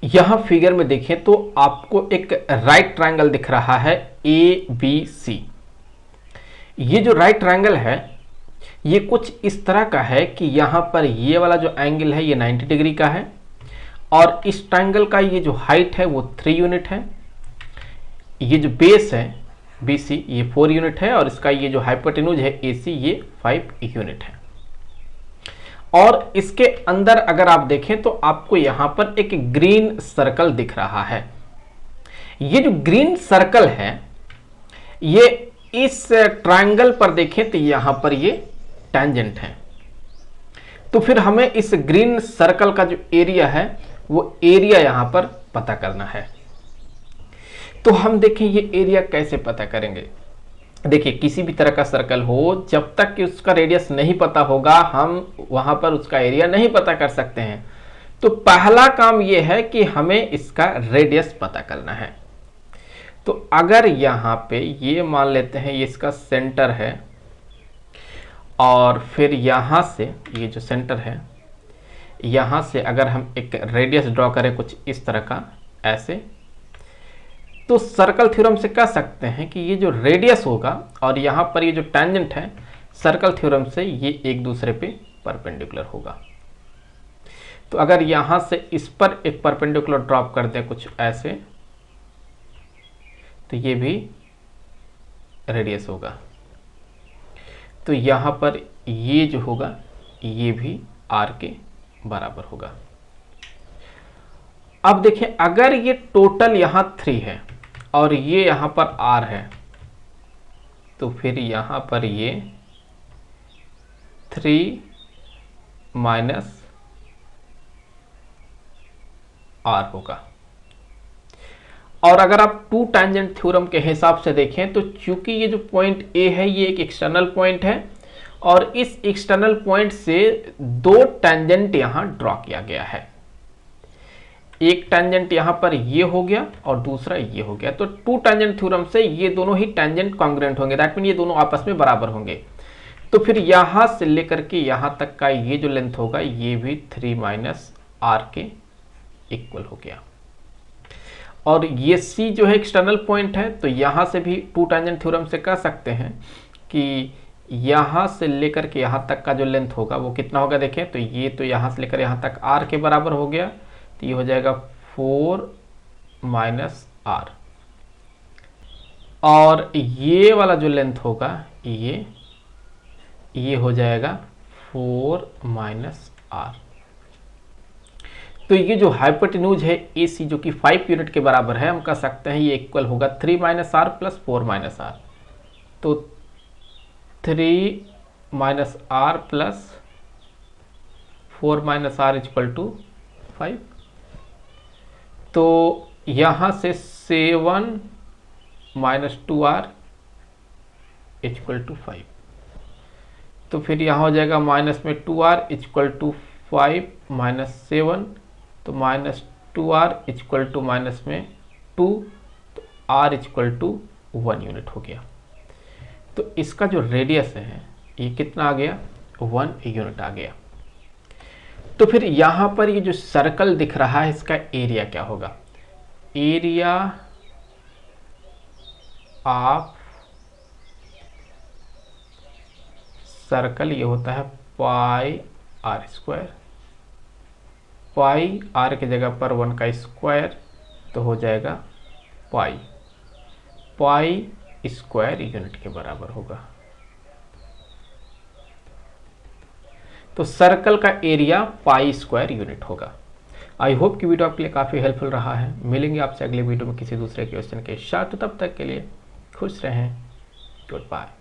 यहां फिगर में देखें तो आपको एक राइट ट्रायंगल दिख रहा है ABC। ये जो राइट ट्रायंगल है ये कुछ इस तरह का है कि यहां पर ये वाला जो एंगल है ये 90 डिग्री का है और इस ट्रायंगल का ये जो हाइट है वो 3 यूनिट है। ये जो बेस है BC ये 4 यूनिट है और इसका ये जो हाइपोटेन्यूज है AC ये 5 यूनिट है। और इसके अंदर अगर आप देखें तो आपको यहां पर एक ग्रीन सर्कल दिख रहा है। ये जो ग्रीन सर्कल है ये इस ट्रायंगल पर देखें तो यहां पर ये टेंजेंट है। तो फिर हमें इस ग्रीन सर्कल का जो एरिया है वो एरिया यहां पर पता करना है। तो हम देखें ये एरिया कैसे पता करेंगे। देखिए किसी भी तरह का सर्कल हो जब तक कि उसका रेडियस नहीं पता होगा हम वहां पर उसका एरिया नहीं पता कर सकते हैं। तो पहला काम ये है कि हमें इसका रेडियस पता करना है। तो अगर यहां पे ये मान लेते हैं ये इसका सेंटर है और फिर यहां से ये जो सेंटर है यहां से अगर हम एक रेडियस ड्रॉ करें कुछ इस तरह का ऐसे, तो सर्कल थ्योरम से कह सकते हैं कि ये जो रेडियस होगा और यहां पर ये जो टेंजेंट है सर्कल थ्योरम से ये एक दूसरे पे परपेंडिकुलर होगा। तो अगर यहां से इस पर एक परपेंडिकुलर ड्रॉप कर दें कुछ ऐसे तो ये भी रेडियस होगा। तो यहां पर ये जो होगा ये भी r के बराबर होगा। अब देखें अगर ये टोटल यहां 3 है और ये यहां पर r है तो फिर यहां पर ये 3 माइनस r होगा। और अगर आप टू टेंजेंट थ्योरम के हिसाब से देखें तो चूंकि ये जो पॉइंट A है ये एक एक्सटर्नल पॉइंट है और इस एक्सटर्नल पॉइंट से 2 टेंजेंट यहां ड्रॉ किया गया है। एक टेंजेंट यहां पर ये हो गया और दूसरा ये हो गया। तो टू टेंजेंट थ्योरम से ये दोनों ही टेंजेंट कॉन्ग्रुएंट होंगे, दैट मीन ये दोनों आपस में बराबर होंगे। तो फिर यहां से लेकर के यहां तक का ये जो लेंथ होगा ये भी 3 माइनस r के इक्वल हो गया। और ये C जो है एक्सटर्नल पॉइंट है तो यहां से भी टू टेंजेंट थ्योरम से कह सकते हैं कि यहां से लेकर के यहां तक का जो लेंथ होगा वो कितना होगा। देखें तो ये तो यहां से लेकर यहां तक r के बराबर हो गया तो ये हो जाएगा 4 माइनस r। और ये वाला जो लेंथ होगा ये हो जाएगा 4 माइनस r। तो ये जो हाइपोटेन्यूज है AC जो कि 5 यूनिट के बराबर है हम कह सकते हैं ये इक्वल होगा 3 minus r plus 4 minus r। तो 3 minus r plus 4 minus r equal to 5। तो यहां से 7 माइनस 2r इक्वल टू 5। तो फिर यहां हो जाएगा माइनस में 2r इक्वल टू 5 माइनस 7 तो minus 2r equal to minus में 2 तो r इक्वल टू 1 यूनिट हो गया। तो इसका जो रेडियस है ये कितना आ गया 1 यूनिट आ गया। तो फिर यहां पर ये जो सर्कल दिख रहा है इसका एरिया क्या होगा। एरिया ऑफ सर्कल ये होता है पाई r स्क्वायर। पाई r की जगह पर 1 का स्क्वायर तो हो जाएगा पाई स्क्वायर यूनिट के बराबर होगा। तो सर्कल का एरिया पाई स्क्वायर यूनिट होगा। आई होप कि वीडियो आपके लिए काफ़ी हेल्पफुल रहा है। मिलेंगे आपसे अगले वीडियो में किसी दूसरे क्वेश्चन के साथ। तो तब तक के लिए खुश रहें। Good bye.